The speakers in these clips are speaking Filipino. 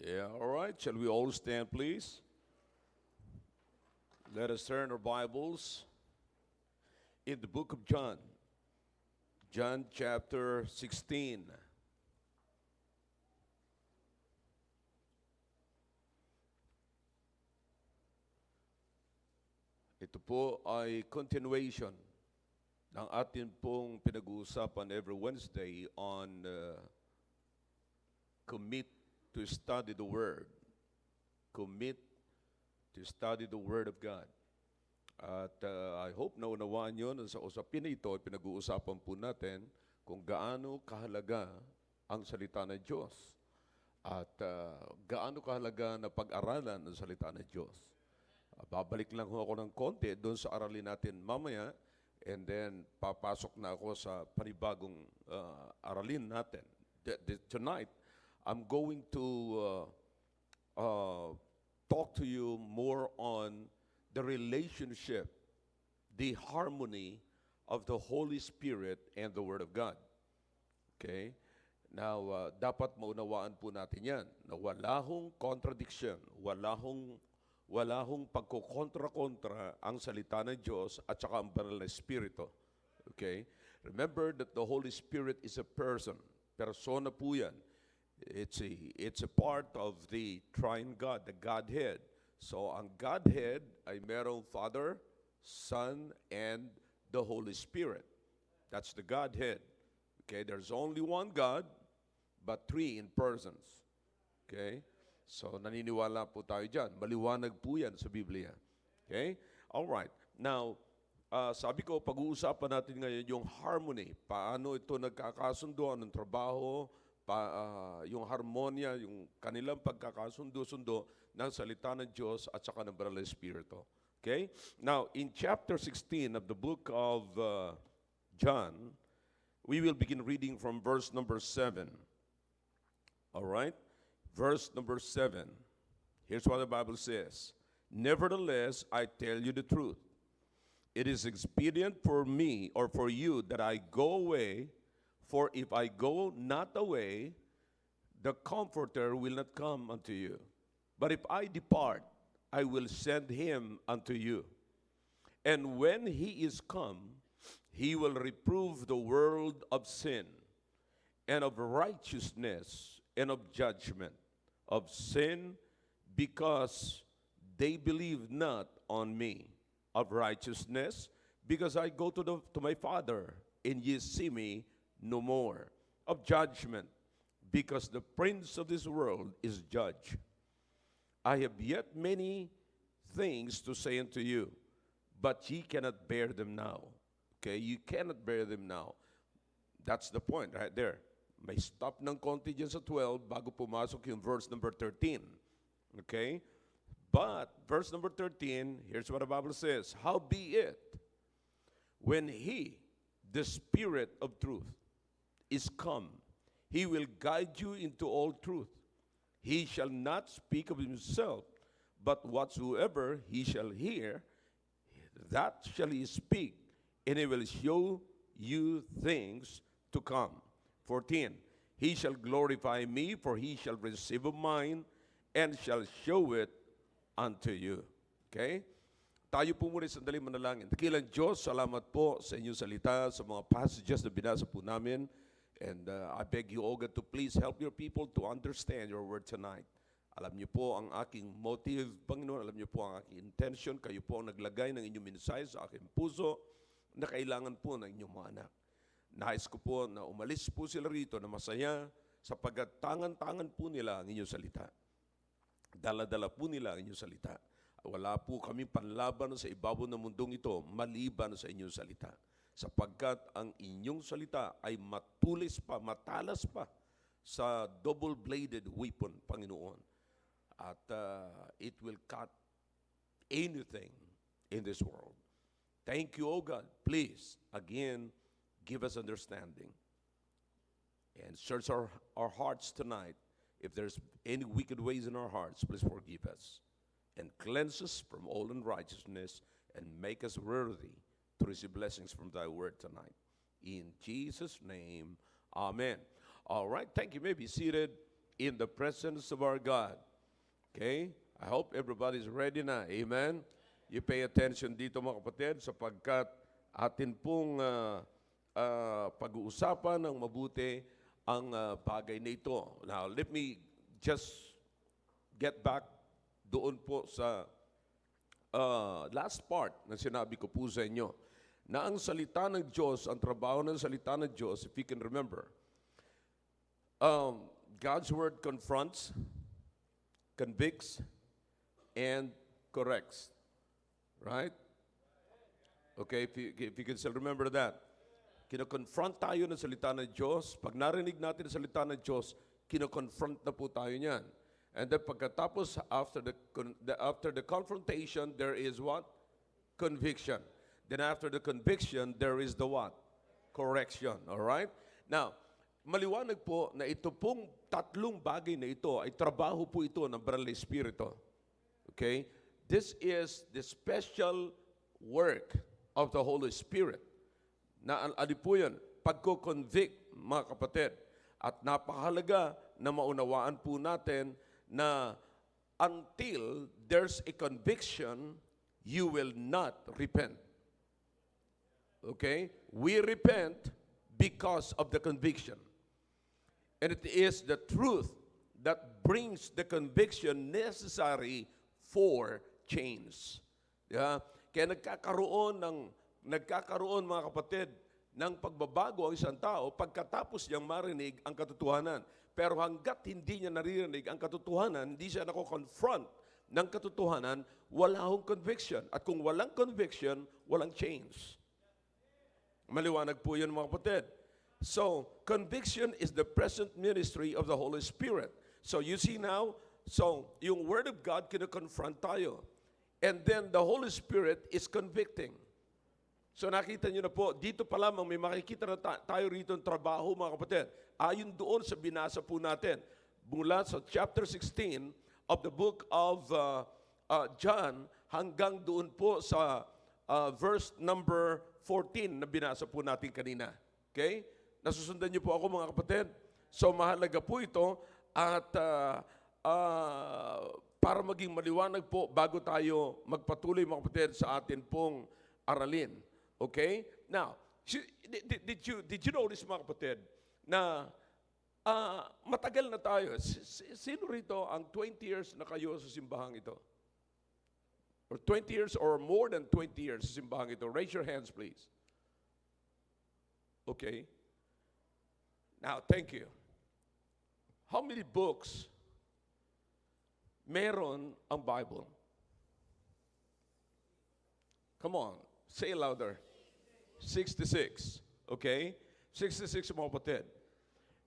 Yeah, all right. Shall we all stand, please? Let us turn our Bibles in the book of John, John chapter 16. Ito po ay continuation ng atin pong pinag-uusapan every Wednesday on commit to study the Word. Commit to study the Word of God. At I hope naunawaan nyo na sa usapin na ito, pinag-uusapan po natin kung gaano kahalaga ang salita ng Diyos at gaano kahalaga na pag-aralan ang salita ng Diyos. Babalik lang ho ako ng konti doon sa aralin natin mamaya and then papasok na ako sa panibagong aralin natin. Tonight, I'm going to talk to you more on the relationship, the harmony of the Holy Spirit and the Word of God. Okay? Now, dapat maunawaan po natin yan na wala hong contradiction, wala hong pagkukontra-kontra ang salita ng Diyos at saka ang banal na Espiritu. Okay? Remember that the Holy Spirit is a person. Persona po yan. It's a part of the Triune God, the Godhead. So, ang Godhead ay merong Father, Son, and the Holy Spirit. That's the Godhead. Okay? There's only one God, but three in persons. Okay? So, naniniwala po tayo dyan. Maliwanag po yan sa Biblia. Okay? All right. Now, sabi ko, pag-uusapan natin ngayon yung harmony. Paano ito nagkakasundo ng trabaho, yung harmonia, yung kanilang pagkakasundo-sundo ng salita ng Diyos at saka ng banal na Espiritu. Okay? Now, in chapter 16 of the book of John, we will begin reading from verse number 7. All right? Verse number 7. Here's what the Bible says. Nevertheless, I tell you the truth. It is expedient for me or for you that I go away, for if I go not away, the Comforter will not come unto you. But if I depart, I will send him unto you. And when he is come, he will reprove the world of sin, and of righteousness, and of judgment. Of sin, because they believe not on me. Of righteousness, because I go to my Father, and ye see me no more. Of judgment, because the prince of this world is judged. I have yet many things to say unto you, but ye cannot bear them now. Okay, you cannot bear them now. That's the point right there. May stop ng konti dyan sa 12 bago pumasok yung verse number 13. Okay? But, verse number 13, here's what the Bible says. Howbeit, when he, the Spirit of truth, is come, he will guide you into all truth. He shall not speak of himself, but whatsoever he shall hear, that shall he speak, and he will show you things to come. 14, he shall glorify me, for he shall receive of mine, and shall show it unto you. Okay? Tayo po muna sandali manalangin. Dakilang Diyos, salamat po sa inyong salita, sa mga passages na binasa po namin. And I beg you, O God, to please help your people to understand your word tonight. Alam niyo po ang aking motive, Panginoon. Alam niyo po ang aking intention. Kayo po ang naglagay ng inyong mensahe sa aking puso na kailangan po ng inyong mga anak. Nais ko po na umalis po sila rito na masaya sapagkat tangan-tangan po nila ang inyong salita. Dala-dala po nila ang inyong salita. Wala po kami panlaban sa ibabaw ng mundong ito maliban sa inyong salita. Sapagkat ang inyong salita ay matulis pa, matalas pa sa double-bladed weapon, Panginoon. At it will cut anything in this world. Thank you, O God. Please, again, give us understanding. And search our hearts tonight. If there's any wicked ways in our hearts, please forgive us. And cleanse us from all unrighteousness and make us worthy to receive blessings from thy word tonight. In Jesus' name, amen. All right, thank you. You may be seated in the presence of our God. Okay? I hope everybody's ready na. Amen? You pay attention dito mga kapatid sapagkat atin pong pag-uusapan ng mabuti ang bagay na ito. Now, let me just get back doon po sa last part na sinabi ko po sa inyo. Na ang salita ng Diyos, ang trabaho ng salita ng Diyos, if you can remember, God's Word confronts, convicts, and corrects. Right? Okay, if you can still remember that. Kino-confront tayo ng salita ng Diyos. Pag narinig natin ang salita ng Diyos, kino-confront na po tayo niyan. And then pagkatapos, after the confrontation, there is what? Conviction. Then after the conviction, there is the what? Correction. All right? Now, maliwanag po na ito pong tatlong bagay na ito ay trabaho po ito ng Banal na Espiritu. Okay? This is the special work of the Holy Spirit. Na ano po yun? Pagko-convict, mga kapatid. At napakahalaga na maunawaan po natin na until there's a conviction, you will not repent. Okay? We repent because of the conviction. And it is the truth that brings the conviction necessary for change. Yeah? Kaya nagkakaroon mga kapatid ng pagbabago ang isang tao pagkatapos niyang marinig ang katotohanan. Pero hanggat hindi niya naririnig ang katotohanan, hindi siya nako-confront ng katotohanan, wala hong conviction. At kung walang conviction, walang change. Maliwanag po yun mga kapatid. So, conviction is the present ministry of the Holy Spirit. So, you see now, yung Word of God kino-confront tayo. And then the Holy Spirit is convicting. So nakita nyo na po, dito pa lamang may makikita na tayo rito ng trabaho mga kapatid. Ayon doon sa binasa po natin, mula sa chapter 16 of the book of John, hanggang doon po sa verse number 14 na binasa po natin kanina. Okay? Nasusundan niyo po ako mga kapatid? So mahalaga po ito at para maging maliwanag po bago tayo magpatuloy mga kapatid sa atin pong aralin. Okay? Now, did you notice mga kapatid na matagal na tayo? Sino rito ang 20 years na kayo sa simbahang ito? Or 20 years or more than 20 years sa simbahang ito? Raise your hands please. Okay. Now, thank you. How many books meron ang Bible? Come on, say louder. 66. Okay? 66 mga kapatid.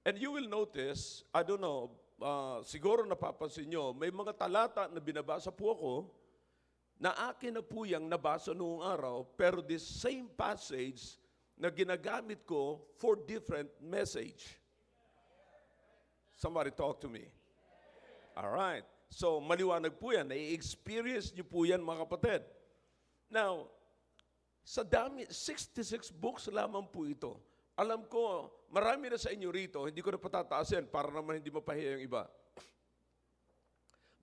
And you will notice, I don't know, siguro napapansin nyo, may mga talata na binabasa po ako na akin na po yung nabasa noong araw, pero this same passage na ginagamit ko for different message. Somebody talk to me. Alright. So, maliwanag po yan. Na-experience nyo po yan mga kapatid. Now, sa dami, 66 books lamang po ito. Alam ko, marami na sa inyo rito, hindi ko na patataasin para naman hindi mapahiya yung iba.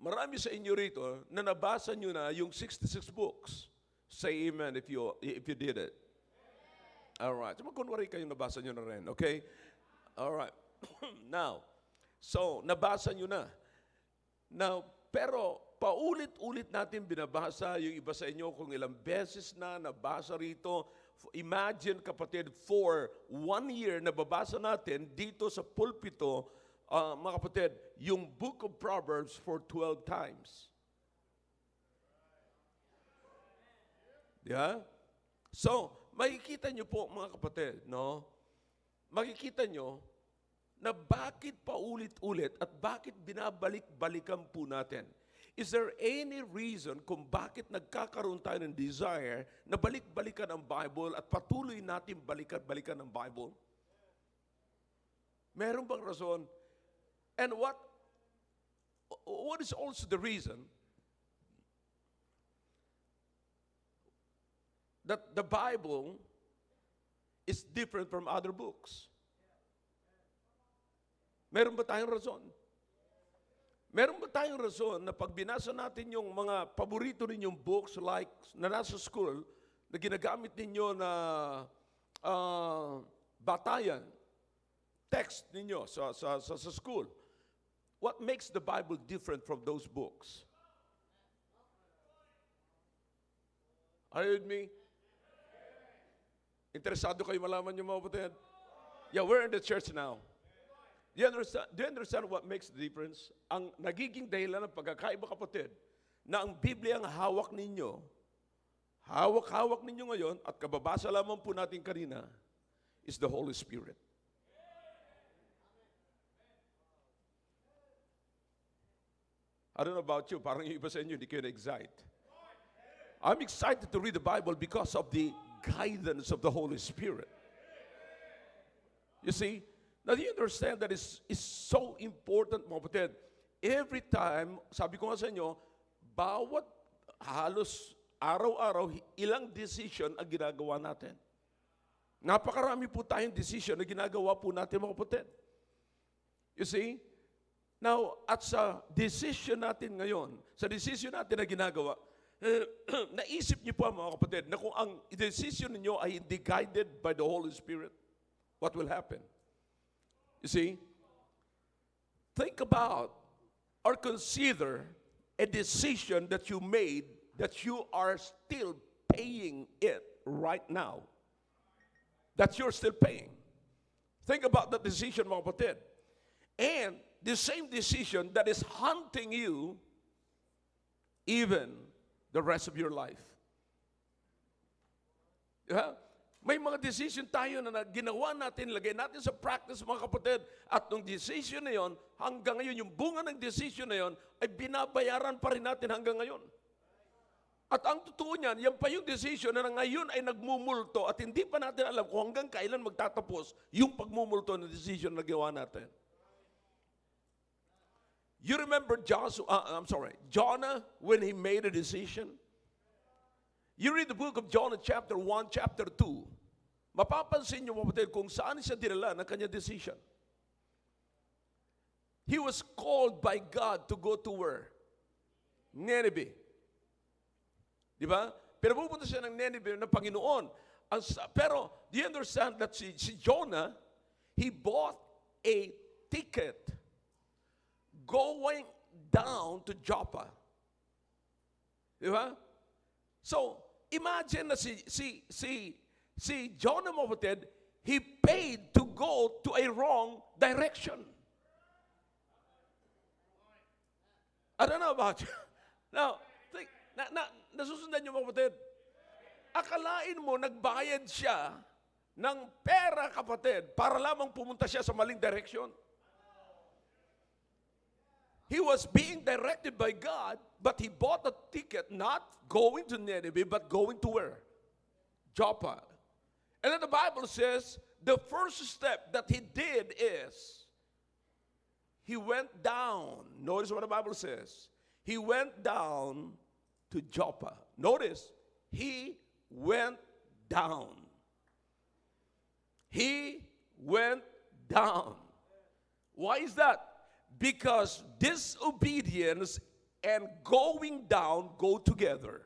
Marami sa inyo rito na nabasa nyo na yung 66 books. Say amen if you did it. Alright. So magkunwari kayong nabasa nyo na rin, okay? Alright. Now, so nabasa nyo na. Now, pero paulit-ulit natin binabasa yung iba sa inyo kung ilang beses na nabasa rito. Imagine kapatid, for 1 year nababasa natin dito sa pulpito, mga kapatid, yung Book of Proverbs for 12 times. Yeah? So, makikita nyo po mga kapatid, no? Makikita nyo na bakit paulit-ulit at bakit binabalik-balikan po natin. Is there any reason kung bakit nagkakaroon tayo ng desire na balik-balikan ang Bible at patuloy natin balikan-balikan ang Bible? Meron bang rason? And what is also the reason that the Bible is different from other books? Meron ba tayong rason? Meron ba tayong rason na pag binasa natin yung mga paborito ninyong books like na nasa school, na ginagamit ninyo na batayan, text ninyo sa school, what makes the Bible different from those books? Are you with me? Interesado kayo malaman yung mga kapatid? Yeah, we're in the church now. Do you understand what makes the difference? Ang nagiging dahilan ng pagkakaiba, kapatid, na ang Biblia ang hawak ninyo ngayon, at kababasa lamang po natin kanina, is the Holy Spirit. I don't know about you, parang yung iba sa inyo, hindi kayo na-excite. I'm excited to read the Bible because of the guidance of the Holy Spirit. You see, now do you understand that is so important, mga kapatid? Every time, sabi ko nga sa inyo, bawat halos araw-araw, ilang decision ang ginagawa natin. Napakarami po tayong decision na ginagawa po natin, mga kapatid. You see? Now, at sa decision natin ngayon, sa decision natin na ginagawa, naisip niyo po, mga kapatid, na kung ang decision niyo ay hindi guided by the Holy Spirit, what will happen? You see, think about or consider a decision that you made that you are still paying it right now. That you're still paying. Think about the decision, mga kapatid. And the same decision that is haunting you even the rest of your life. Yeah? May mga decision tayo na ginawa natin, lagay natin sa practice, mga kapatid, at nung decision na yon, hanggang ngayon, yung bunga ng decision na yon, ay binabayaran pa rin natin hanggang ngayon. At ang totoo niyan, yan pa yung decision na ngayon ay nagmumulto at hindi pa natin alam kung hanggang kailan magtatapos yung pagmumulto na decision na gawa natin. You remember Jonah when he made a decision? You read the book of Jonah chapter 1, chapter 2, mapapansin niyo, kapatid, kung saan siya dinala ng kanyang decision. He was called by God to go to where? Nineveh. Di ba? Pero pupunta siya ng Nineveh ng Panginoon. Pero, do you understand that si Jonah, he bought a ticket going down to Joppa. Di ba? So, imagine na si Jonah, mga kapatid, he paid to go to a wrong direction. I don't know about you. Now, nasusundan niyo, mga kapatid. Akalain mo, nagbayad siya ng pera, kapatid, para lamang pumunta siya sa maling direction. He was being directed by God, but he bought a ticket not going to Nineveh, but going to where? Joppa. And then the Bible says, the first step that he did is, he went down. Notice what the Bible says. He went down to Joppa. Notice, he went down. He went down. Why is that? Because disobedience and going down go together.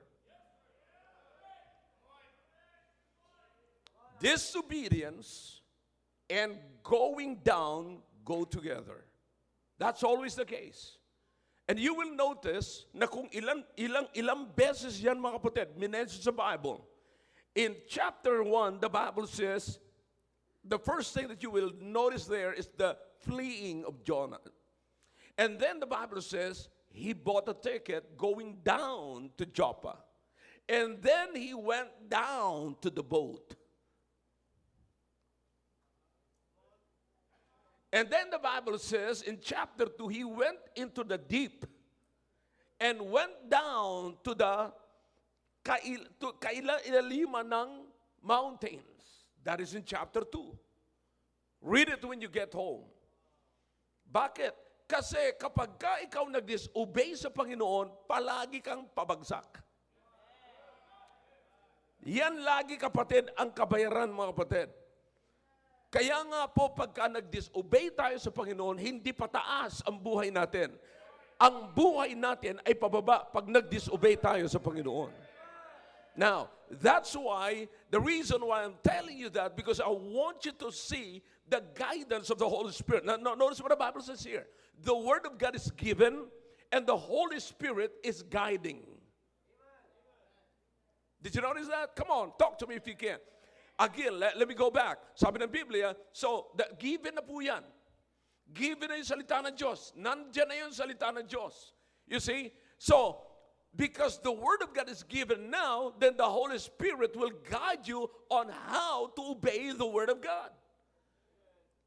Disobedience and going down go together. That's always the case. And you will notice na kung ilang beses yan, mga kapatid, minention sa Bible. In chapter 1, the Bible says, the first thing that you will notice there is the fleeing of Jonah. And then the Bible says, he bought a ticket going down to Joppa. And then he went down to the boat. And then the Bible says in chapter 2, he went into the deep and went down to the kailaliman ng mountains. That is in chapter 2. Read it when you get home. Bakit? Kasi kapag ka ikaw nag-disobey sa Panginoon, palagi kang pabagsak. Yan lagi, kapatid, ang kabayaran, mga kapatid. Kaya nga po, pagka nag-disobey tayo sa Panginoon, hindi pataas ang buhay natin. ang buhay natin ay pababa pag nag-disobey tayo sa Panginoon. Now, that's why, the reason why I'm telling you that, because I want you to see the guidance of the Holy Spirit. Now, notice what the Bible says here. The Word of God is given, and the Holy Spirit is guiding. Did you notice that? Come on, talk to me if you can. Again, let me go back. Sabi ng Biblia, so, given na po yan. Given na yung salita ng Diyos. Nandyan na yung salita ng Diyos. You see? So, because the Word of God is given now, then the Holy Spirit will guide you on how to obey the Word of God.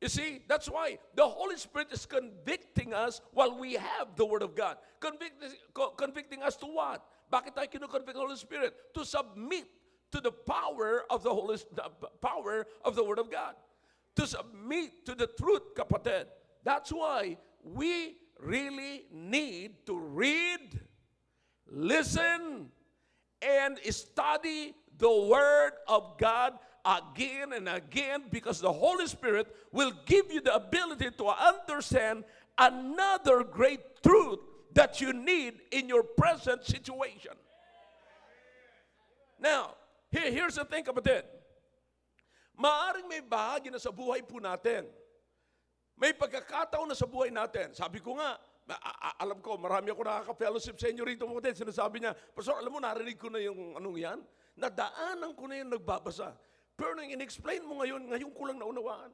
You see, that's why the Holy Spirit is convicting us while we have the Word of God. Convicting us to what? Bakit tayo kinukonvict ng Holy Spirit? To submit to the power of the power of the Word of God. To submit to the truth, kapatid. That's why we really need to read, listen, and study the Word of God again and again, because the Holy Spirit will give you the ability to understand another great truth that you need in your present situation. Now, here's the thing, kapatid. Maaring may bahagi na sa buhay po natin. May pagkakataon na sa buhay natin. Sabi ko nga, alam ko, marami ako nakaka-fellowship sa inyo rito, kapatid. Sinasabi niya, Pastor, alam mo, narinig ko na yung anong yan. Nadaanan ko na yung nagbabasa. Pero nang in-explain mo ngayon ko lang naunawaan.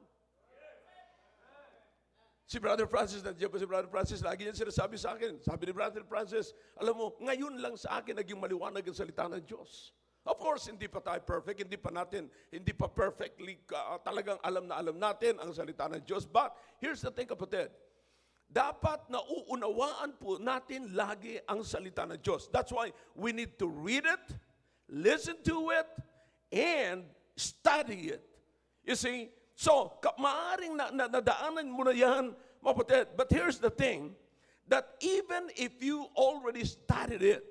Si Brother Francis, nandiyan pa si Brother Francis, lagi yan sinasabi sa akin. Sabi ni Brother Francis, alam mo, ngayon lang sa akin naging maliwanag ang salita ng Diyos. Of course, hindi pa tayo perfect, hindi pa perfectly talagang alam natin ang salita ng Diyos. But, here's the thing, kapatid. Dapat nauunawaan po natin lagi ang salita ng Diyos. That's why we need to read it, listen to it, and study it. You see? So, maaring nadaanan mo na yan, kapatid. But here's the thing, that even if you already studied it,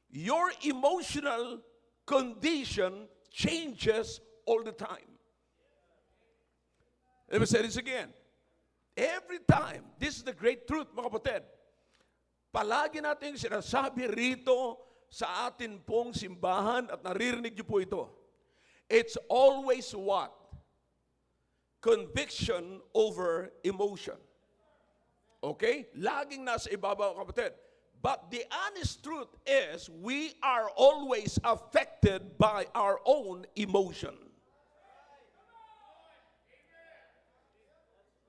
your emotional condition changes all the time. Let me say this again. Every time, this is the great truth, mga kapatid. Palagi natin sinasabi rito sa atin pong simbahan at naririnig niyo po ito. It's always what? Conviction over emotion. Okay? Laging nasa ibabaw, kapatid. But the honest truth is, we are always affected by our own emotion.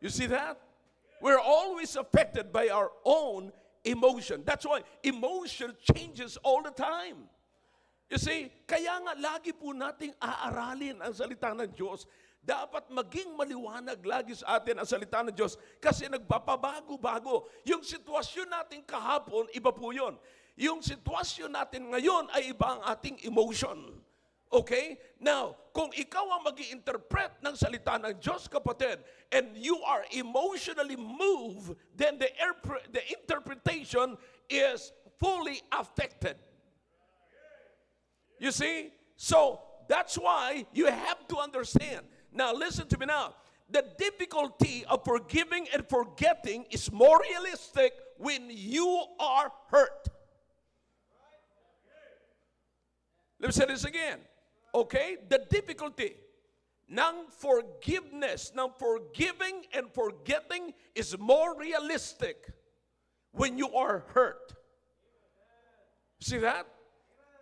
You see that? We're always affected by our own emotion. That's why emotion changes all the time. You see, kaya nga lagi po nating aaralin ang salita ng Diyos. Dapat maging maliwanag lagi sa atin ang salita ng Diyos kasi nagpapabago-bago. Yung sitwasyon natin kahapon, iba po yun. Yung sitwasyon natin ngayon ay iba ang ating emotion. Okay? Now, kung ikaw ang mag-i-interpret ng salita ng Diyos, kapatid, and you are emotionally moved, then the interpretation is fully affected. You see? So, that's why you have to understand. Now, listen to me now. The difficulty of forgiving and forgetting is more realistic when you are hurt. Let me say this again. Okay? The difficulty ng forgiveness, ng forgiving and forgetting is more realistic when you are hurt. See that?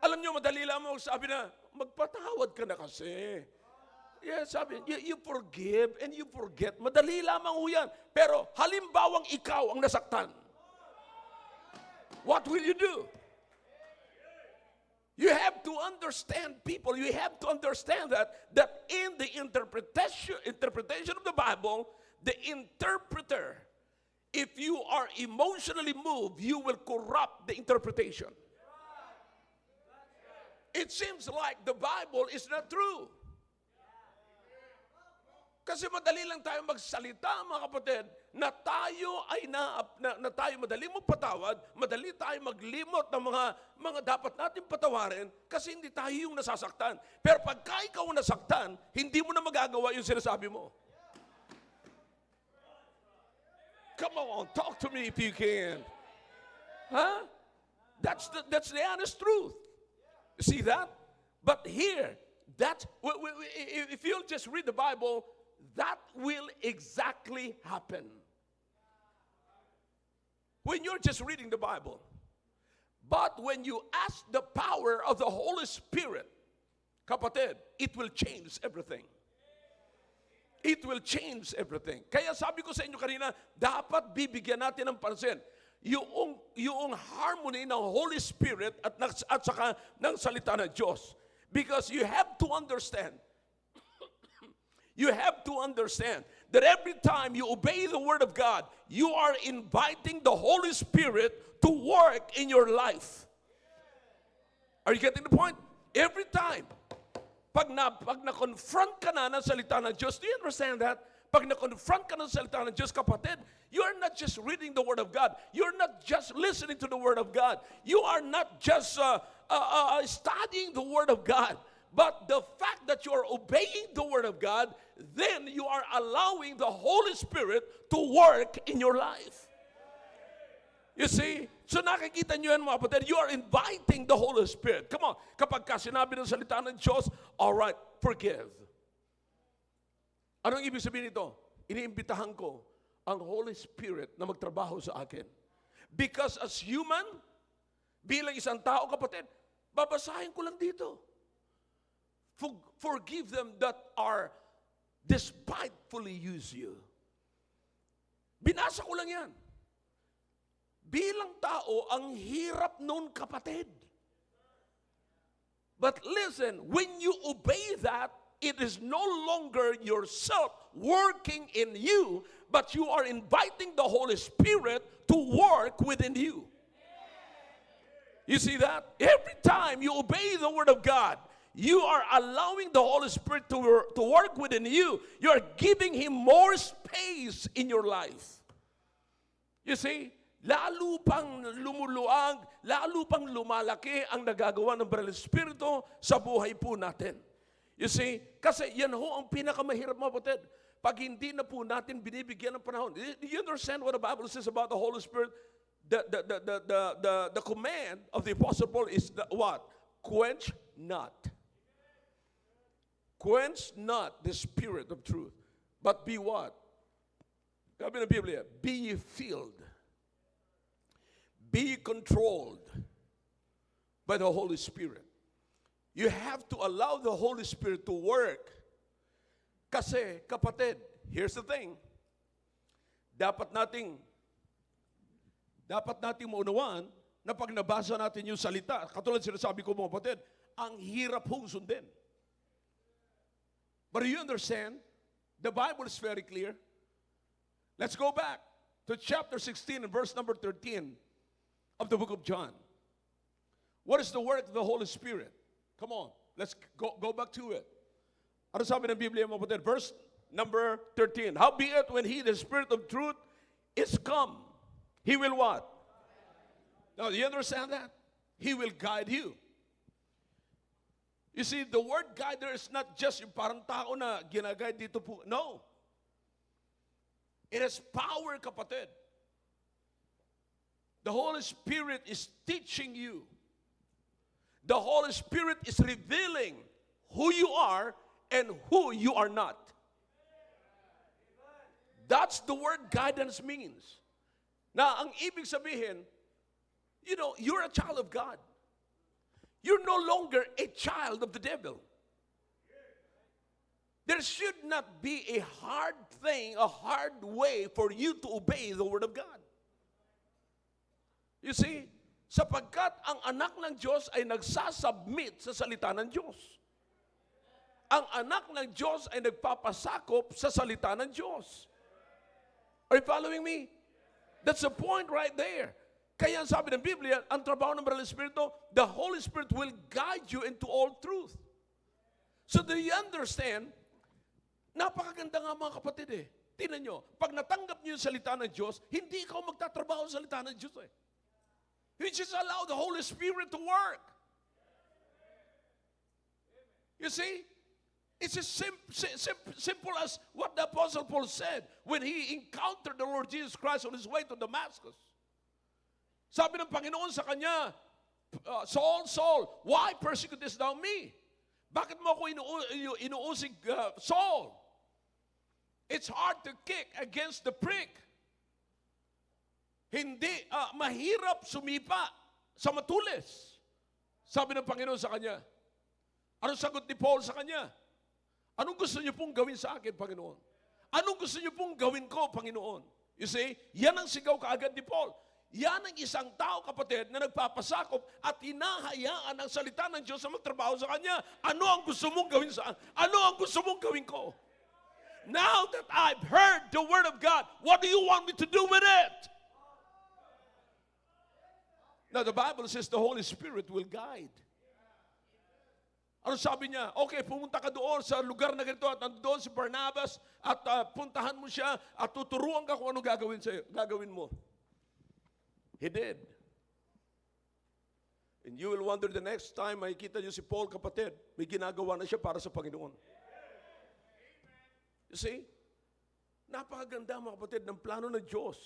Alam nyo, madali lang mo sabi na, magpatawad ka na kasi. Yes, sabi, you forgive and you forget. Madali lamang ho yan. Pero halimbawang ikaw ang nasaktan. What will you do? You have to understand, people, you have to understand that in the interpretation of the Bible, the interpreter, if you are emotionally moved, you will corrupt the interpretation. It seems like the Bible is not true. Kasi madali lang tayo magsalita, mga kapatid, na tayo ay na tayo madali magpatawad, madali tayo maglimot ng mga dapat natin patawarin kasi hindi tayo yung nasasaktan. Pero pagka ikaw nasaktan, hindi mo na magagawa yung sinasabi mo. Come on, talk to me if you can. Huh? That's the honest truth. You see that? But here, if you'll just read the Bible, that will exactly happen. When you're just reading the Bible. But when you ask the power of the Holy Spirit, kapatid, it will change everything. It will change everything. Kaya sabi ko sa inyo kanina, dapat bibigyan natin ng pansin yung harmony ng Holy Spirit at saka ng salita ng Diyos. Because you have to understand, that every time you obey the Word of God, you are inviting the Holy Spirit to work in your life. Are you getting the point? Every time. Pag na-confront ka na ng salita ng Diyos, do you understand that? Pag na-confront ka ng salita ng Diyos, kapatid, you're not just reading the Word of God. You're not just listening to the Word of God. You are not just studying the Word of God. But the fact that you are obeying the Word of God, then you are allowing the Holy Spirit to work in your life. You see? So nakikita nyo yan mga kapatid, you are inviting the Holy Spirit. Come on, kapag ka sinabi ng salita ng Diyos, all right, forgive. Anong ibig sabihin nito? Iniimbitahan ko ang Holy Spirit na magtrabaho sa akin. Because as human, bilang isang tao kapatid, babasahin ko lang dito. Forgive them that are despitefully use you. Binasa ko lang yan. Bilang tao, ang hirap nun, kapatid. But listen, when you obey that, it is no longer yourself working in you, but you are inviting the Holy Spirit to work within you. You see that? Every time you obey the Word of God, you are allowing the Holy Spirit to work within you. You are giving Him more space in your life. You see? Lalo pang lumuluang, lalo pang lumalaki ang nagagawa ng Banal na Espiritu sa buhay po natin. You see? Kasi yan ho ang pinakamahirap mga kapatid. Pag hindi na po natin binibigyan ng panahon. Do you understand what the Bible says about the Holy Spirit? The command of the Apostle Paul is what? Quench not. Quench not the Spirit of truth. But be what? Sabi ng Biblia, be ye filled. Be controlled by the Holy Spirit. You have to allow the Holy Spirit to work. Kasi, kapatid, here's the thing. Dapat nating maunawaan na pag nabasa natin yung salita, katulad sinasabi ko mga kapatid, ang hirap hong sundin. But do you understand? The Bible is very clear. Let's go back to chapter 16 and verse number 13. Of the book of John. What is the work of the Holy Spirit? Come on, let's go back to it. Ano sabi ng Biblia mga kapatid? Verse number 13. Howbeit when He, the Spirit of truth, is come, He will what? Now, do you understand that? He will guide you. You see, the word guide there is not just yung parang tao na ginaguide dito po. No. It has power, kapatid. The Holy Spirit is teaching you. The Holy Spirit is revealing who you are and who you are not. That's the word guidance means. Na ang ibig sabihin, you know, you're a child of God. You're no longer a child of the devil. There should not be a hard thing, a hard way for you to obey the Word of God. You see, sapagkat ang anak ng Diyos ay nagsasubmit sa salita ng Diyos. Ang anak ng Diyos ay nagpapasakop sa salita ng Diyos. Are you following me? That's the point right there. Kaya sabi ng Biblia, ang trabaho ng Banal na Espiritu, the Holy Spirit will guide you into all truth. So do you understand? Napakaganda nga mga kapatid eh. Tingnan nyo, pag natanggap nyo yung salita ng Diyos, hindi ikaw magtatrabaho sa salita ng Diyos eh. You just allow the Holy Spirit to work. You see? It's as simple as what the Apostle Paul said when he encountered the Lord Jesus Christ on his way to Damascus. Sabi ng Panginoon sa kanya, Saul, Saul, why persecutest thou me? Bakit mo ako inuusig, Saul? It's hard to kick against the prick. Hindi, mahirap sumipa sa matulis. Sabi ng Panginoon sa kanya. Anong sagot ni Paul sa kanya? Anong gusto niyo pong gawin sa akin, Panginoon? Anong gusto niyo pong gawin ko, Panginoon? You see, yan ang sigaw kaagad ni Paul. Yan ang isang tao, kapatid, na nagpapasakop at hinahayaan ang salita ng Diyos na magtrabaho sa kanya. Ano ang gusto mong gawin sa akin? Ano ang gusto mong gawin ko? Now that I've heard the word of God, what do you want me to do with it? Now the Bible says the Holy Spirit will guide. Ano sabi niya? Okay, pumunta ka doon sa lugar na ganito at nandoon si Barnabas at puntahan mo siya at tuturuan ka kung ano gagawin mo. He did. And you will wonder the next time makikita niyo si Paul, kapatid, may ginagawa na siya para sa Panginoon. You see? Napakaganda, mga kapatid, ng plano ng Diyos.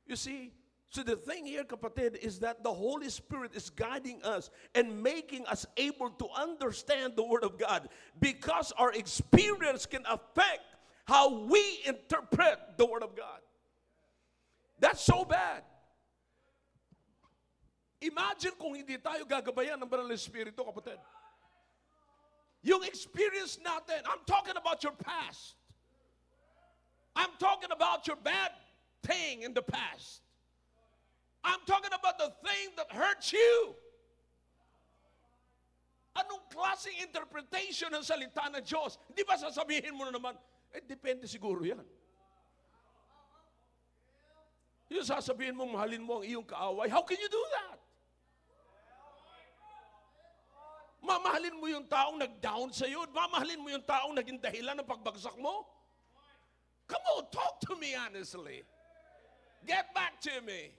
You see? So the thing here, kapatid, is that the Holy Spirit is guiding us and making us able to understand the Word of God because our experience can affect how we interpret the Word of God. That's so bad. Imagine kung hindi tayo gagabayan ng Banal na Espiritu, kapatid. Yung experience natin, I'm talking about your past. I'm talking about your bad thing in the past. I'm talking about the thing that hurts you. Anong klaseng interpretation ng salita ng Diyos? Hindi ba sasabihin mo na naman, depende siguro yan. Yung sasabihin mo, mahalin mo ang iyong kaaway, how can you do that? Mamahalin mo yung taong nag-down sa iyo? Mamahalin mo yung taong naging dahilan ng pagbagsak mo? Come on, talk to me honestly. Get back to me.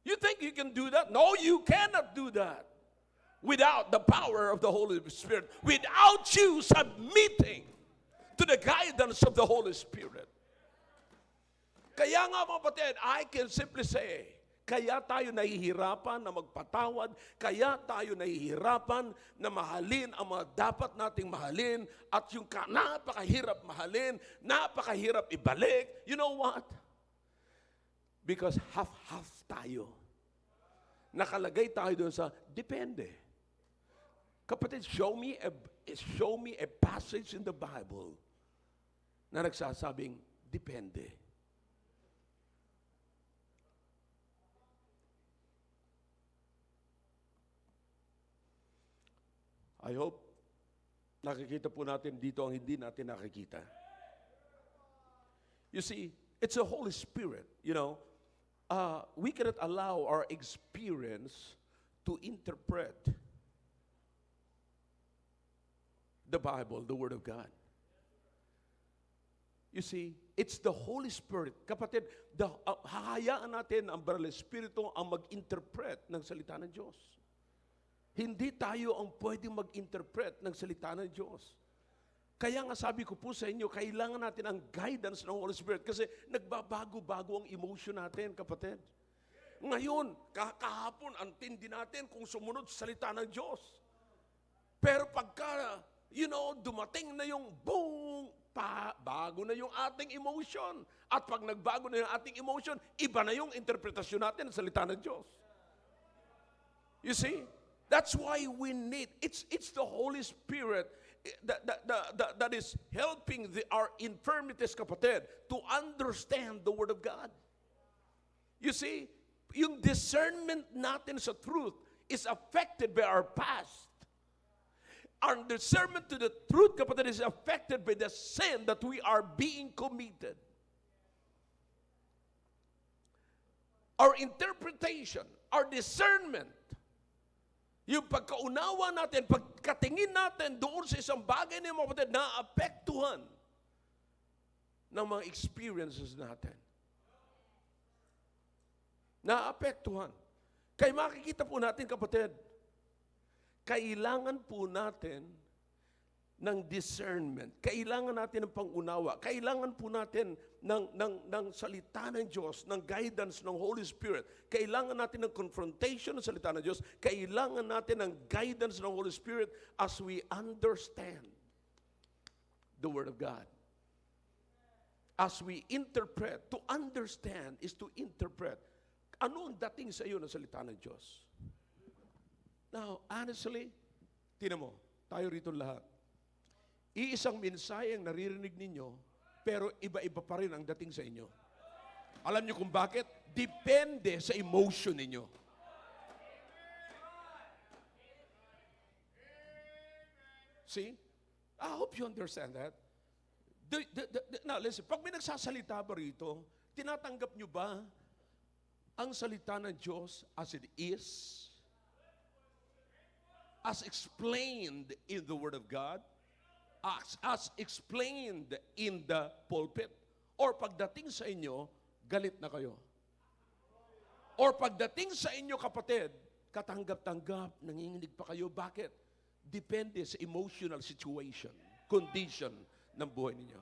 You think you can do that? No, you cannot do that without the power of the Holy Spirit, without you submitting to the guidance of the Holy Spirit. Kaya nga, mga kapatid, I can simply say, kaya tayo nahihirapan na magpatawad, kaya tayo nahihirapan na mahalin ang mga dapat nating mahalin, at yung napakahirap mahalin, napakahirap ibalik. You know what? Because half-half tayo. Nakalagay tayo doon sa depende. Kapatid, show me a passage in the Bible na nagsasabing depende. I hope nakikita po natin dito ang hindi natin nakikita. You see, it's a Holy Spirit, you know. We cannot allow our experience to interpret the Bible, the Word of God. You see, it's the Holy Spirit. Kapatid, hahayaan natin ang Banal na Espiritu ang mag-interpret ng salita ng Diyos. Hindi tayo ang pwedeng mag-interpret ng salita ng Diyos. Kaya nga sabi ko po sa inyo, kailangan natin ang guidance ng Holy Spirit kasi nagbabago-bago ang emotion natin, kapatid. Ngayon, kahapon, ang tindi natin kung sumunod sa salita ng Diyos. Pero pagka, dumating na yung boom, bago na yung ating emotion. At pag nagbago na yung ating emotion, iba na yung interpretasyon natin ng salita ng Diyos. You see? That's why we need, it's the Holy Spirit that is helping our infirmities, kapatid, to understand the Word of God. You see, yung discernment natin sa truth is affected by our past. Our discernment to the truth, kapatid, is affected by the sin that we are being committed. Our interpretation, our discernment, yung pagkaunawa natin, pagkatingin natin doon sa isang bagay na mga kapatid, naapektuhan ng mga experiences natin. Naapektuhan. Kaya makikita po natin, kapatid, kailangan po natin ng discernment. Kailangan natin ng pangunawa. Kailangan po natin ng salita ng Diyos, ng guidance ng Holy Spirit. Kailangan natin ng confrontation ng salita ng Diyos. Kailangan natin ng guidance ng Holy Spirit as we understand the Word of God. As we interpret, to understand is to interpret. Ano ang dating sa iyo ng salita ng Diyos? Now, honestly, tinan mo, tayo rito lahat. Iisang mensahe ang naririnig ninyo, pero iba-iba pa rin ang dating sa inyo. Alam niyo kung bakit? Depende sa emotion ninyo. See? I hope you understand that. Now, listen, pag may nagsasalita ba rito, tinatanggap nyo ba ang salita ng Diyos as it is? As explained in the Word of God? As explained in the pulpit? Or pagdating sa inyo, galit na kayo? Or pagdating sa inyo, kapatid, katanggap-tanggap, nanginginig pa kayo. Bakit? Depende sa emotional situation, condition ng buhay ninyo.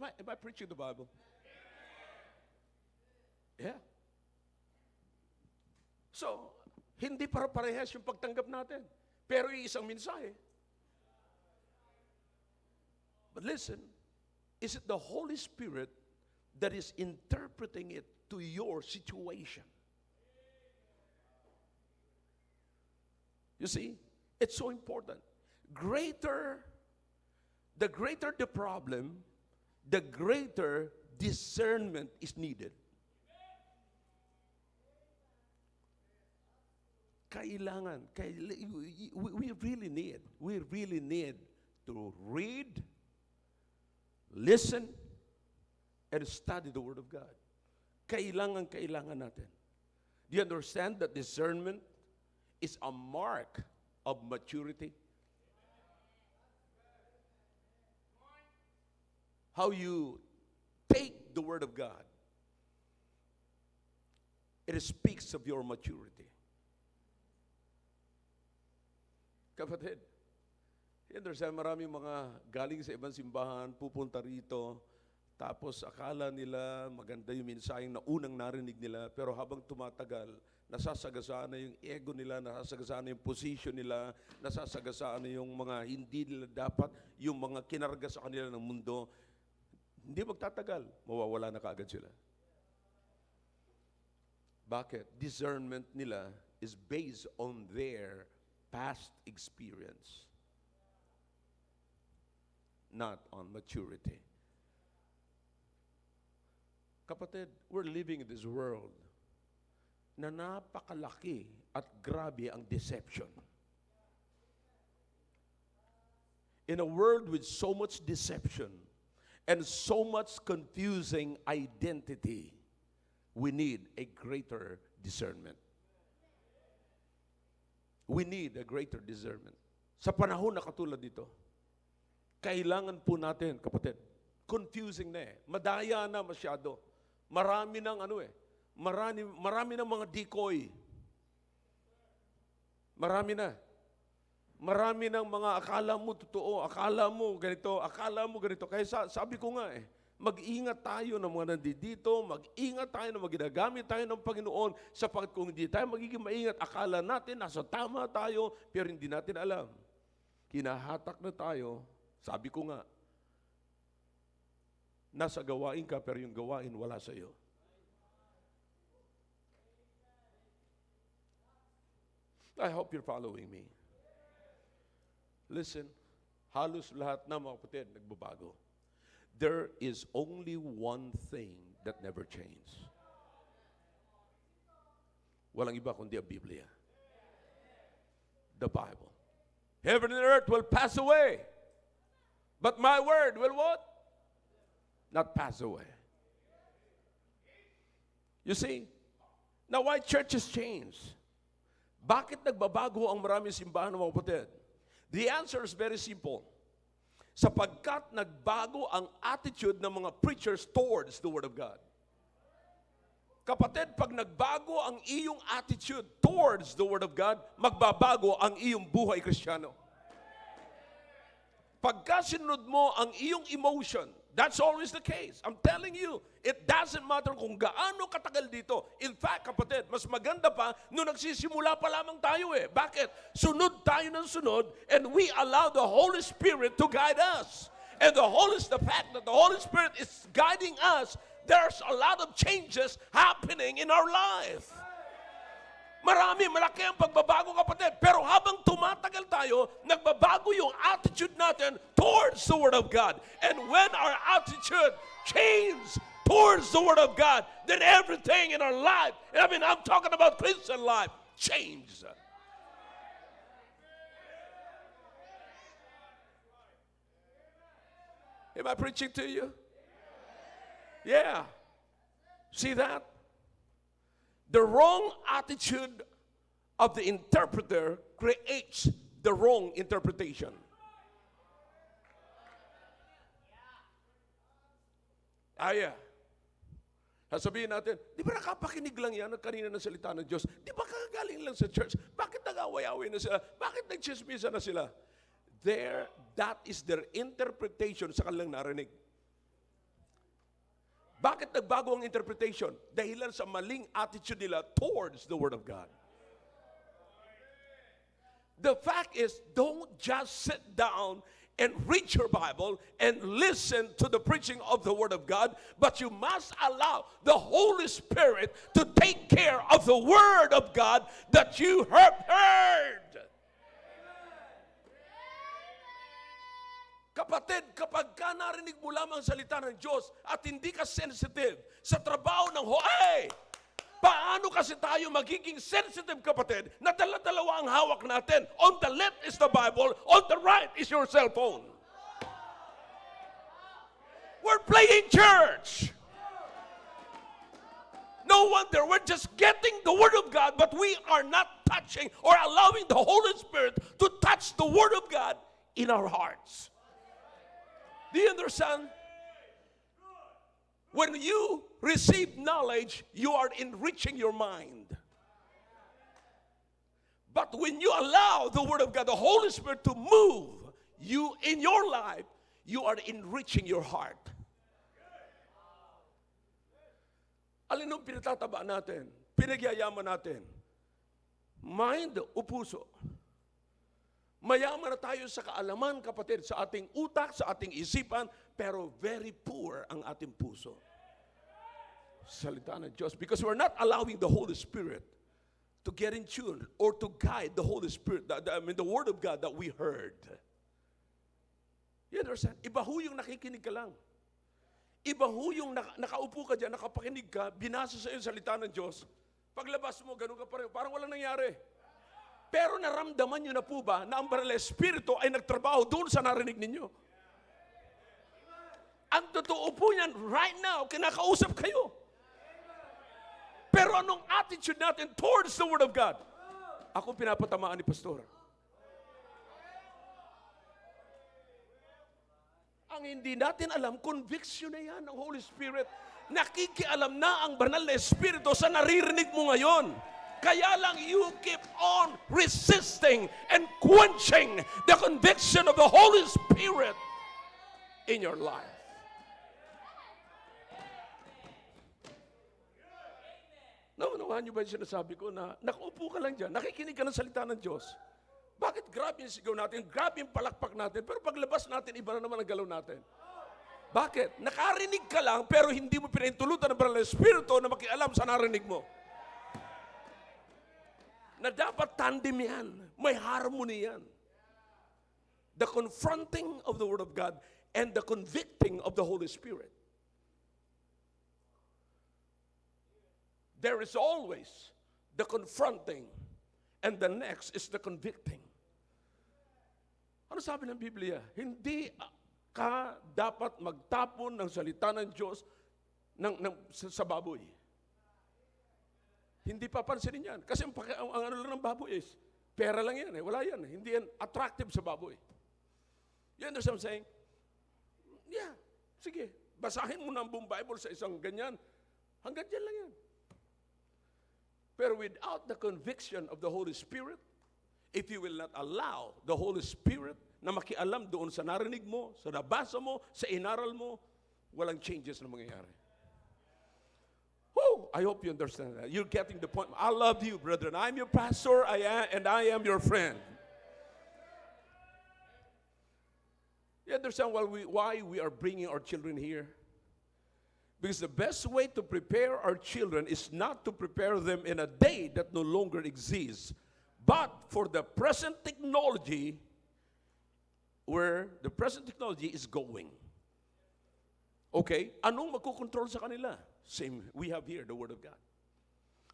Am I preaching the Bible? Yeah. So, hindi para-parehas yung pagtanggap natin. Pero isang mensahe. But listen, is it the Holy Spirit that is interpreting it to your situation? You see, it's so important. The greater the problem, the greater discernment is needed. We really need to read, listen, and study the Word of God. Kailangan natin. Do you understand that discernment is a mark of maturity? How you take the Word of God, it speaks of your maturity. Kapatid, you understand, maraming mga galing sa ibang simbahan, pupunta rito, tapos akala nila maganda yung mensaheng na unang narinig nila, pero habang tumatagal, nasasagasaan na yung ego nila, nasasagasaan na yung position nila, nasasagasaan na yung mga hindi nila dapat, yung mga kinarga sa kanila ng mundo. Hindi magtatagal, mawawala na kaagad sila. Bakit? Discernment nila is based on their past experience, not on maturity. Kapatid, we're living in this world na napakalaki at grabe ang deception. In a world with so much deception and so much confusing identity, we need a greater discernment. We need a greater discernment. Sa panahon na katulad dito, kailangan po natin, kapatid, confusing na eh. Madaya na masyado. Marami ng marami ng mga decoy. Marami na. Marami ng mga akala mo totoo, akala mo ganito. Kaya sabi ko nga mag-ingat tayo ng mga nandito, mag-ingat tayo na ginagamit tayo ng Panginoon sapagkat kung hindi tayo magiging maingat, akala natin nasa tama tayo, pero hindi natin alam. Kinahatak na tayo, sabi ko nga, nasa gawain ka, pero yung gawain wala sa iyo. I hope you're following me. Listen, halos lahat na mga kapatid nagbabago. There is only one thing that never changes. Walang iba kundi ang Biblia. The Bible. Heaven and earth will pass away. But my word will what? Not pass away. You see? Now why churches change? Bakit nagbabago ang maraming simbahan ng mga kapatid? The answer is very simple. Sapagkat nagbago ang attitude ng mga preachers towards the Word of God. Kapatid, pag nagbago ang iyong attitude towards the Word of God, magbabago ang iyong buhay Kristiyano. Pagka sinunod mo ang iyong emotion, that's always the case. I'm telling you, it doesn't matter kung gaano katagal dito. In fact, kapatid, mas maganda pa nung nagsisimula pa lamang tayo eh. Bakit? Sunod tayo ng sunod and we allow the Holy Spirit to guide us. And the fact that the Holy Spirit is guiding us, there's a lot of changes happening in our life. Malaki ang pagbabago, kapatid. Pero habang tumatagal tayo, nagbabago yung attitude natin towards the Word of God. And when our attitude changes towards the Word of God, then everything in our life, I'm talking about Christian life, changes. Am I preaching to you? Yeah. See that? The wrong attitude of the interpreter creates the wrong interpretation. Yeah. Sasabihin natin, di ba nakapakinig lang yan kanina ng salita ng Diyos? Di ba kagaling lang sa church? Bakit nag-away-away na sila? Bakit nag-chismisa na sila? That is their interpretation sa kanilang narinig. Bakit nagbago ang interpretation? Dahilan sa maling attitude nila towards the Word of God. The fact is, don't just sit down and read your Bible and listen to the preaching of the Word of God, but you must allow the Holy Spirit to take care of the Word of God that you have heard. Kapatid, kapag ka narinig mo lamang salita ng Diyos at hindi ka sensitive sa trabaho ng paano kasi tayo magiging sensitive, kapatid, na dala-dalawa ang hawak natin? On the left is the Bible, on the right is your cell phone. We're playing church. No wonder we're just getting the Word of God, but we are not touching or allowing the Holy Spirit to touch the Word of God in our hearts. Do you understand? When you receive knowledge, you are enriching your mind. But when you allow the Word of God, the Holy Spirit to move you in your life, you are enriching your heart. Alin ang pinatataba natin? Pinagyayaman natin? Mind o puso? Mayaman na tayo sa kaalaman, kapatid, sa ating utak, sa ating isipan, pero very poor ang ating puso. Salita ng Diyos. Because we're not allowing the Holy Spirit to get in tune or to guide the Holy Spirit, the Word of God that we heard. You understand? Iba ho yung nakikinig ka lang. Iba ho yung nakaupo ka dyan, nakapakinig ka, binasa sa iyo salita ng Diyos. Paglabas mo, ganun ka pa rin. Parang walang nangyari. Pero naramdaman nyo na po ba na ang banal na Espiritu ay nagtrabaho doon sa narinig ninyo? Ang totoo po niyan, right now, kinakausap kayo. Pero anong attitude natin towards the Word of God? Ako pinapatamaan ni Pastor. Ang hindi natin alam, conviction na yan ng Holy Spirit. Nakikialam na ang banal na Espiritu sa naririnig mo ngayon. Kaya lang you keep on resisting and quenching the conviction of the Holy Spirit in your life. Naunawahan niyo ba yung sinasabi ko na nakaupo ka lang dyan, nakikinig ka ng salita ng Diyos? Bakit grabe yung sigaw natin, grabe yung palakpak natin, pero paglabas natin, iba na naman ang galaw natin? Bakit? Nakarinig ka lang, pero hindi mo pinahintulutan ng banal na Espiritu na makialam sa narinig mo. Na dapat tandem yan. May harmony yan. The confronting of the Word of God and the convicting of the Holy Spirit. There is always the confronting and the next is the convicting. Ano sabi ng Biblia? Hindi ka dapat magtapon ng salita ng Diyos sa baboy. Hindi papansinin yan. Kasi ang ano lang ng baboy is, pera lang yan eh. Wala yan eh. Hindi yan attractive sa baboy. You understand what I'm saying? Yeah. Sige. Basahin mo na ang buong Bible sa isang ganyan. Hanggang dyan lang yan. Pero without the conviction of the Holy Spirit, if you will not allow the Holy Spirit na makialam doon sa narinig mo, sa nabasa mo, sa inaral mo, walang changes na mangyayari. Woo! I hope you understand that. You're getting the point. I love you, brethren. I'm your pastor, and I am your friend. You understand why we are bringing our children here? Because the best way to prepare our children is not to prepare them in a day that no longer exists, but for the present technology, where the present technology is going. Okay? Anong magkukontrol sa kanila? Same, we have here the Word of God.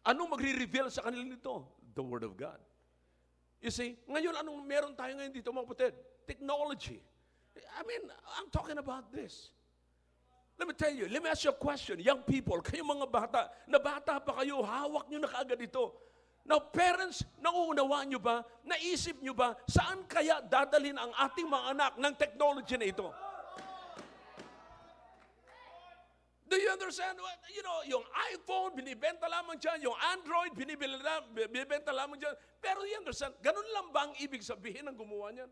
Anong magre-reveal sa kanila nito? The Word of God. You see, ngayon anong meron tayo ngayon dito mga kapatid? Technology. I mean, I'm talking about this. Let me tell you, let me ask you a question. Young people, kayo mga bata, na bata pa kayo, hawak nyo na kaagad ito. Now, parents, nauunawaan nyo ba, naisip nyo ba, saan kaya dadalhin ang ating mga anak ng technology na ito? Do you understand? You know, yung iPhone, binibenta lamang dyan. Yung Android, binibenta lamang dyan. Pero you understand, ganun lang ba ang ibig sabihin ng gumawa niyan?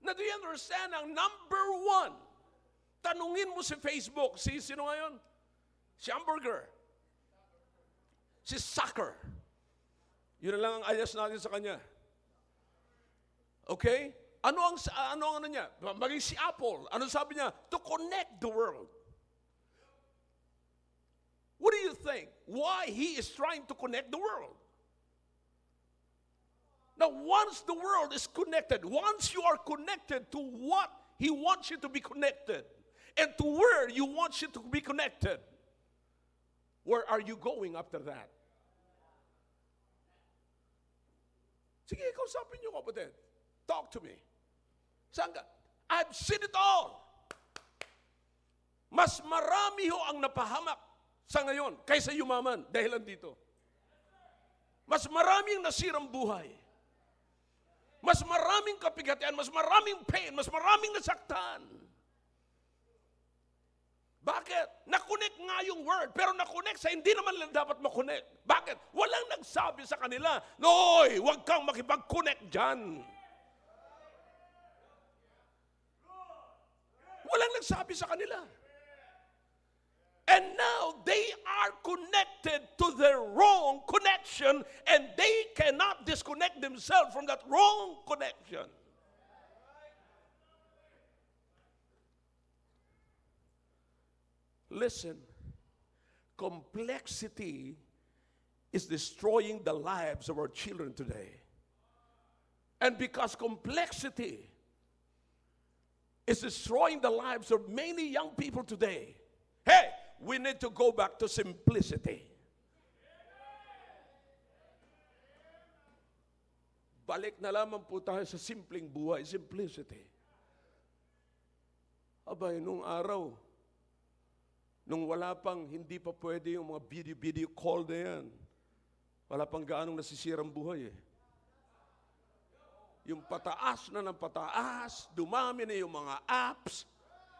Now, do you understand ang number one? Tanungin mo si Facebook, sino ngayon? Si Hamburger. Si Sucker. Yun na lang ang ayos natin sa kanya. Okay? Ano ang niya? Maging si Apple. Ano sabi niya? To connect the world. What do you think? Why he is trying to connect the world? Now, once the world is connected, once you are connected to what he wants you to be connected, and to where you want you to be connected, where are you going after that? Sige, kausapin niyo kapatid. Talk to me. Saan ka? I've seen it all. Mas marami ho ang napahamak sa ngayon kaysa yumaman dahil dito. Mas maraming nasirang buhay. Mas maraming kapigatian, mas maraming pain, mas maraming nasaktan. Bakit? Nakonect nga yung word, pero nakonect sa hindi naman lang dapat makonect. Bakit? Walang nagsabi sa kanila, Noy, huwag kang makipag-connect dyan. Walang nagsabi sa kanila. And now, they are connected to the wrong connection, and they cannot disconnect themselves from that wrong connection. Listen, complexity is destroying the lives of our children today. And because complexity is destroying the lives of many young people today, hey, we need to go back to simplicity. Balik na lamang po tayo sa simpleng buhay, simplicity. Abay, nung araw, nung wala pang, hindi pa pwede yung mga video call na yan. Wala pang gaanong nasisirang buhay eh. Yung pataas na ng pataas, dumami na yung mga apps,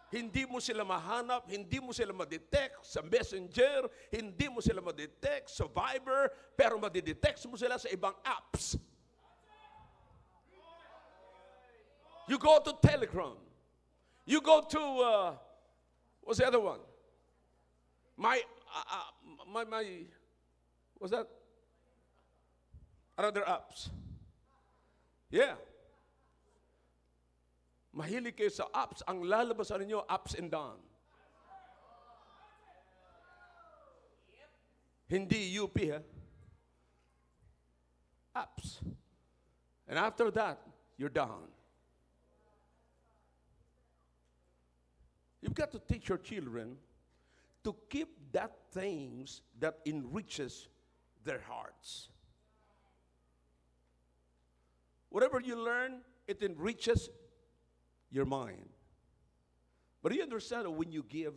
hindi mo sila mahanap, hindi mo sila madetect sa Messenger, hindi mo sila madetect sa Viber, pero madidetect mo sila sa ibang apps. You go to Telegram. You go to, what's the other one? What's that? Other apps. Yeah. Mahilig kayo sa apps. Ang lalabasan ninyo, ups and down. Hindi UP, ha? Apps. And after that, you're down. You've got to teach your children to keep that things that enriches their hearts. Whatever you learn, it enriches your mind. But you understand that when you give,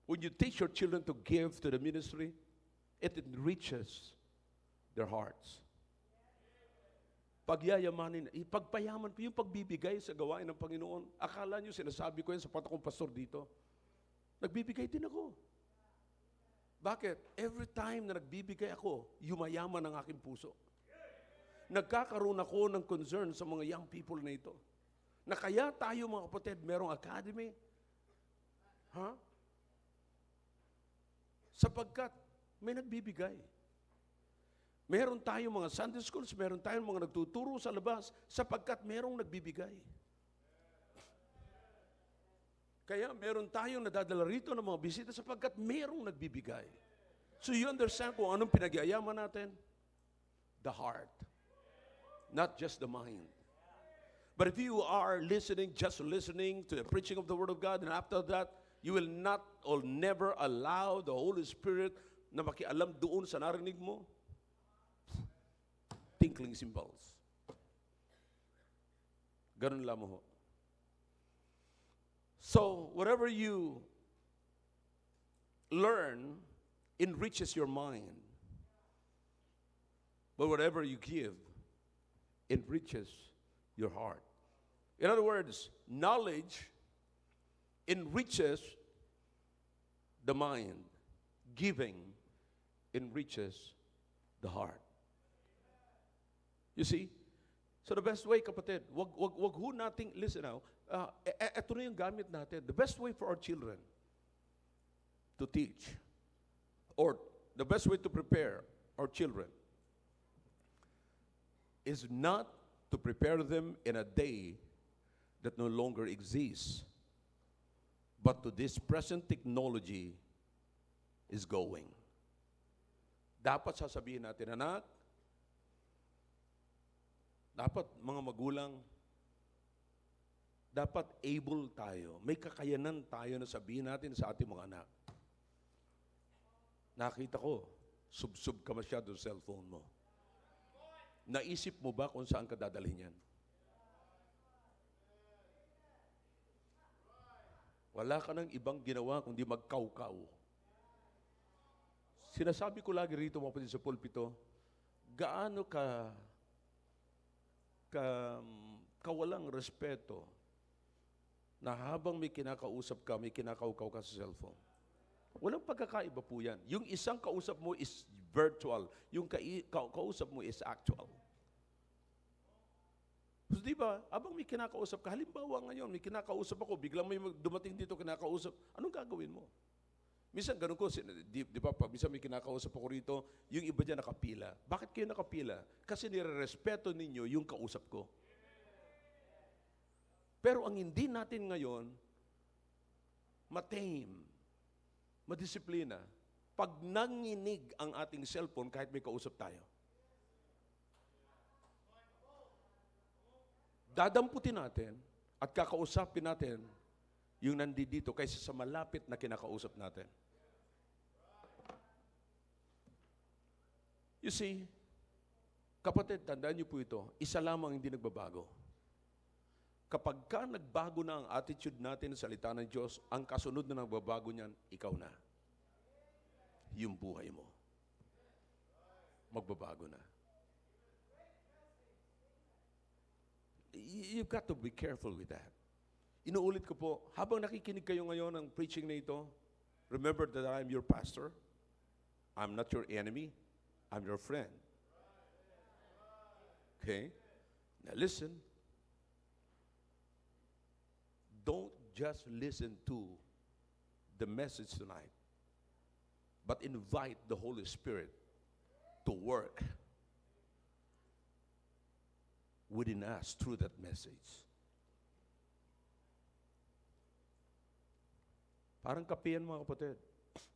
when you teach your children to give to the ministry, it enriches their hearts. Pagyayamanin, ipagpayaman po yung pagbibigay sa gawain ng Panginoon. Akala nyo, sinasabi ko yan sa pata kong pastor dito. Nagbibigay din ako. Bakit? Every time na nagbibigay ako, yumayaman ang aking puso. Nagkakaroon ako ng concern sa mga young people na ito. Na kaya tayo mga kapatid, merong academy. Sapagkat may nagbibigay. Meron tayong mga Sunday schools, meron tayong mga nagtuturo sa labas, sapagkat merong nagbibigay. Kaya meron tayong nadadala rito ng mga bisita sapagkat merong nagbibigay. So you understand kung anong pinag-iayaman natin? The heart. Not just the mind. But if you are listening, just listening to the preaching of the Word of God, and after that, you will not or never allow the Holy Spirit na makialam doon sa narinig mo, tinkling cymbals. Ganun lamang ho. So, whatever you learn enriches your mind. But whatever you give enriches your heart. In other words, knowledge enriches the mind. Giving enriches the heart. You see? So the best way, kapatid, wag ho nating, listen now, ito na yung gamit natin. The best way for our children to teach, or the best way to prepare our children, is not to prepare them in a day that no longer exists, but to this present technology is going. Dapat sasabihin natin, anak, dapat mga magulang, dapat able tayo, may kakayanan tayo na sabihin natin sa ating mga anak. Nakita ko, sub-sub ka masyado sa cellphone mo. Naisip mo ba kung saan ka dadalhin yan? Wala ka nang ibang ginawa kundi magkaw-kaw. Sinasabi ko lagi rito mga kapatid sa pulpito, gaano kawalang respeto na habang may kinakausap ka, may kinakaukaw ka sa cellphone. Walang pagkakaiba po yan. Yung isang kausap mo is virtual. Yung kausap mo is actual. So, di ba, habang may kinakausap ka, halimbawa ngayon, may kinakausap ako, biglang may dumating dito kinakausap, anong gagawin mo? Minsan ganun ko, di ba, pag minsan may kinakausap ako rito, yung iba dyan nakapila. Bakit kayo nakapila? Kasi nire-respeto ninyo yung kausap ko. Pero ang hindi natin ngayon, matame, madisiplina, pag nanginig ang ating cellphone kahit may kausap tayo. Dadamputin natin at kakausapin natin yung nandito kaysa sa malapit na kinakausap natin. You see, kapatid, tandaan niyo po ito, isa lamang hindi nagbabago. Kapag ka nagbago na ang attitude natin sa salita ng Diyos, ang kasunod na nagbabago niyan, ikaw na. Yung buhay mo. Magbabago na. You've got to be careful with that. Inuulit ko po, habang nakikinig kayo ngayon ng preaching na ito, remember that I'm your pastor. I'm not your enemy. I'm your friend. Okay? Now listen. Don't just listen to the message tonight, but invite the Holy Spirit to work within us through that message. Parang kape yan mga kapatid.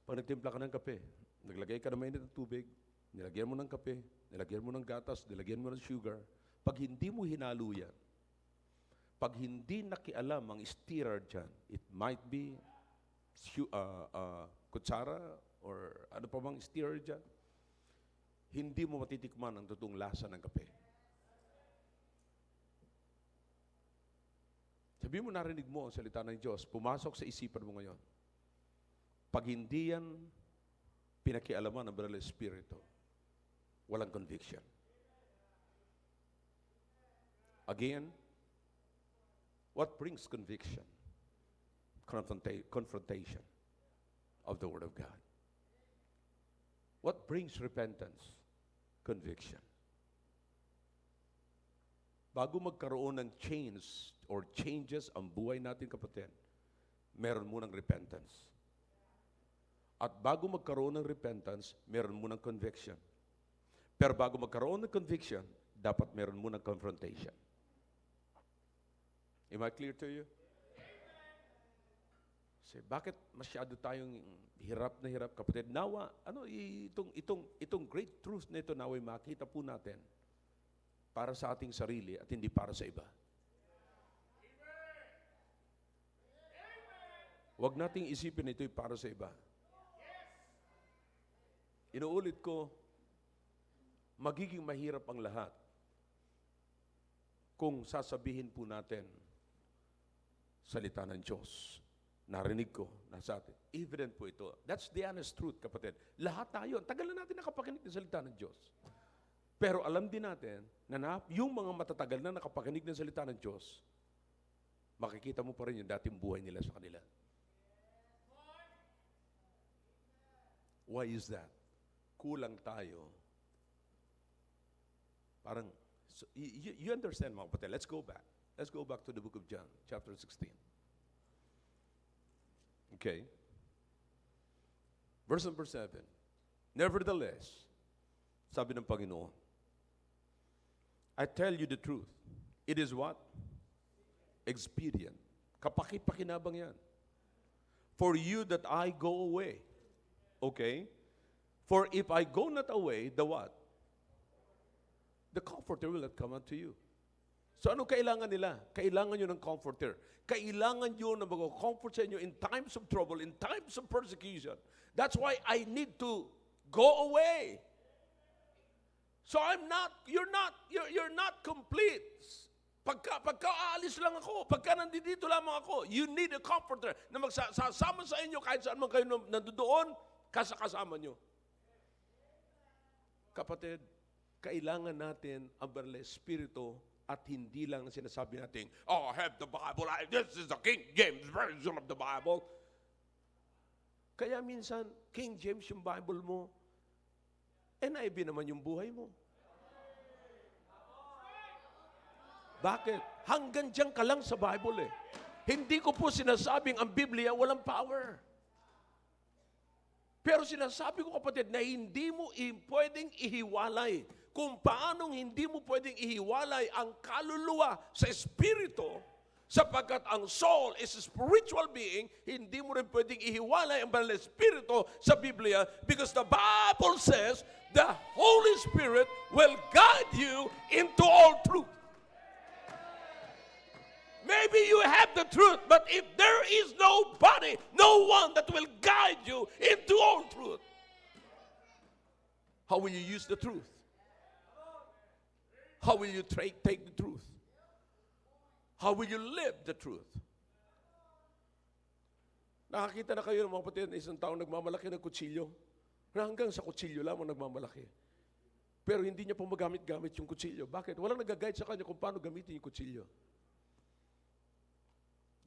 Pag nagtimpla ka ng kape, naglagay ka ng mainit ng tubig, nilagyan mo ng kape, nilagyan mo ng gatas, nilagyan mo ng sugar. Pag hindi mo hinalo yan, pag hindi nakialam ang stirrer dyan, it might be kutsara or ano pa bang stirrer dyan, hindi mo matitikman ang totoong lasa ng kape. Sabi mo, narinig mo ang salita ng Diyos, pumasok sa isipan mo ngayon. Pag hindi yan pinakialaman ng Banal na Espiritu, walang conviction. Again, what brings conviction? Confrontation of the Word of God. What brings repentance? Conviction. Bago magkaroon ng changes ang buhay natin, kapatid, meron munang repentance. At bago magkaroon ng repentance, meron munang conviction. Pero bago magkaroon ng conviction, dapat meron munang confrontation. Am I clear to you? Say, bakit masyado tayong hirap na hirap, kapatid? Nawa, itong great truth na ito, nawa'y makita po natin para sa ating sarili at hindi para sa iba. Huwag nating isipin ito'y para sa iba. Inuulit ko, magiging mahirap ang lahat kung sasabihin po natin salita ng Diyos. Narinig ko, nasa atin. Evident po ito. That's the honest truth, kapatid. Lahat tayo, tagal na natin nakapakinig ng salita ng Diyos. Pero alam din natin na yung mga matatagal na nakapakinig ng salita ng Diyos, makikita mo pa rin yung dating buhay nila sa kanila. Why is that? Kulang tayo. Parang, so, you understand, mga kapatid. Let's go back. Let's go back to the book of John, chapter 16. Okay. Verse number 7. Nevertheless, sabi ng Panginoon, I tell you the truth. It is what? Expedient. Kapaki-pakinabang yan. For you that I go away. Okay? For if I go not away, the what? The Comforter will not come unto you. So anong kailangan nila? Kailangan nyo ng Comforter. Kailangan nyo na mag-comfort sa inyo in times of trouble, in times of persecution. That's why I need to go away. So you're not complete. Pagka aalis lang ako, pagka nandito lamang ako, you need a Comforter na magsasama sa inyo kahit saan man kayo nandoon, kasama nyo. Kapatid, kailangan natin ang banal na Espiritu at hindi lang sinasabi natin, oh, I have the Bible, this is the King James version of the Bible. Kaya minsan, King James yung Bible mo, NIV naman yung buhay mo. Bakit? Hanggang dyan ka lang sa Bible eh. Hindi ko po sinasabing ang Biblia walang power. Pero sinasabi ko, kapatid, na hindi mo pwedeng ihiwalay. Kung paanong hindi mo pwedeng ihiwalay ang kaluluwa sa Espiritu, sapagkat ang soul is a spiritual being, hindi mo rin pwedeng ihiwalay ang banal na Espiritu sa Biblia because the Bible says the Holy Spirit will guide you into all truth. Maybe you have the truth, but if there is nobody, no one that will guide you into all truth, how will you use the truth? How will you take the truth? How will you live the truth? Nakakita na kayo ng mga kapatid na isang taong nagmamalaki ng kutsilyo, na hanggang sa kutsilyo lamang nagmamalaki. Pero hindi niya po magamit-gamit yung kutsilyo. Bakit? Walang nag-guide sa kanya kung paano gamitin yung kutsilyo.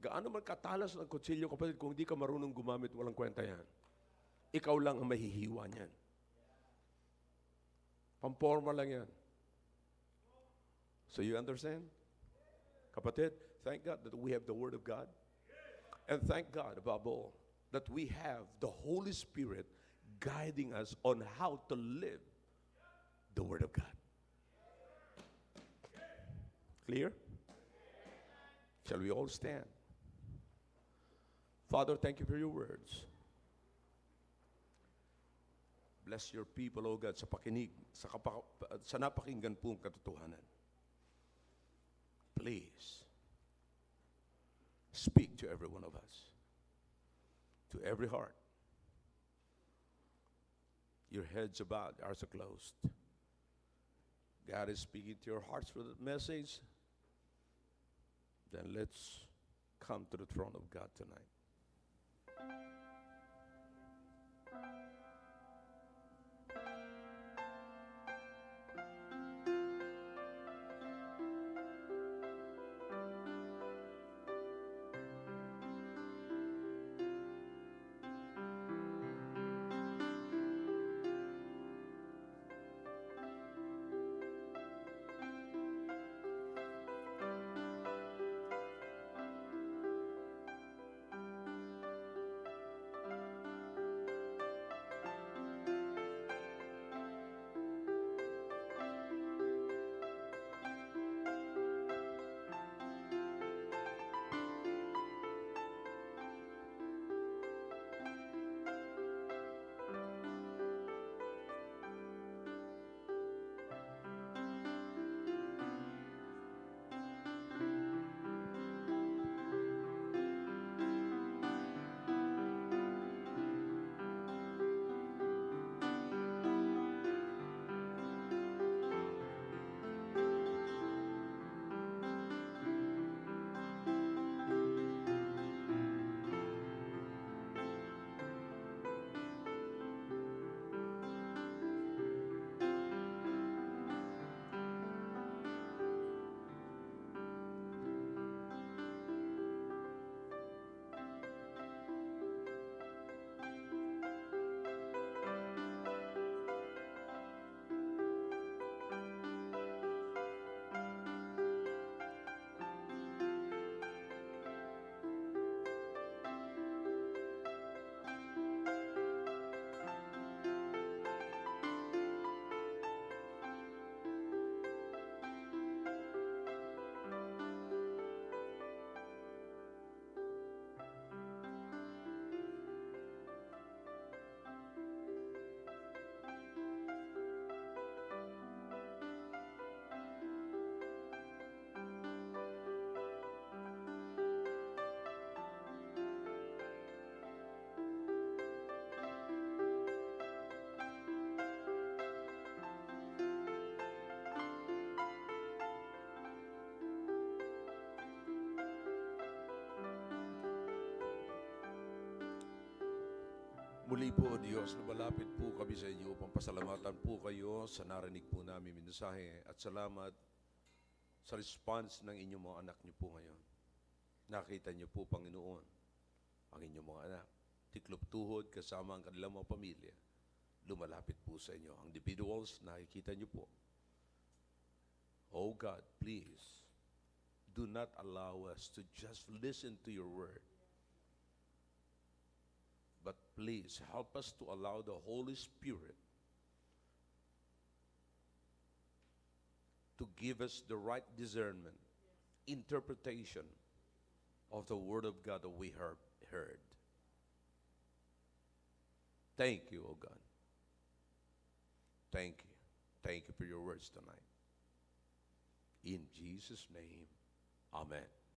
Gaano man katalas ng kutsilyo, kapatid, kung hindi ka marunong gumamit, walang kwenta yan. Ikaw lang ang mahihiwa niyan. Pamporma lang yan. So you understand? Kapatid, thank God that we have the Word of God. And thank God, above all, that we have the Holy Spirit guiding us on how to live the Word of God. Clear? Shall we all stand? Father, thank you for your words. Bless your people, O God, sa pakinig, sa napakinggan pong katotohanan. Please, speak to every one of us, to every heart. Your heads are bowed, ours are closed. God is speaking to your hearts for the message. Then let's come to the throne of God tonight. Muli po, Diyos, lumalapit po kami sa inyo upang pasalamatan po kayo sa narinig po namin mensahe at salamat sa response ng inyong mga anak niyo po ngayon. Nakita niyo po, Panginoon, ang inyong mga anak. Tiklop tuhod kasama ang kanilang mga pamilya. Lumalapit po sa inyo. Ang individuals, nakikita niyo po. Oh God, please, do not allow us to just listen to your word. But please, help us to allow the Holy Spirit to give us the right discernment, interpretation of the Word of God that we heard. Thank you, O God. Thank you. Thank you for your words tonight. In Jesus' name, amen.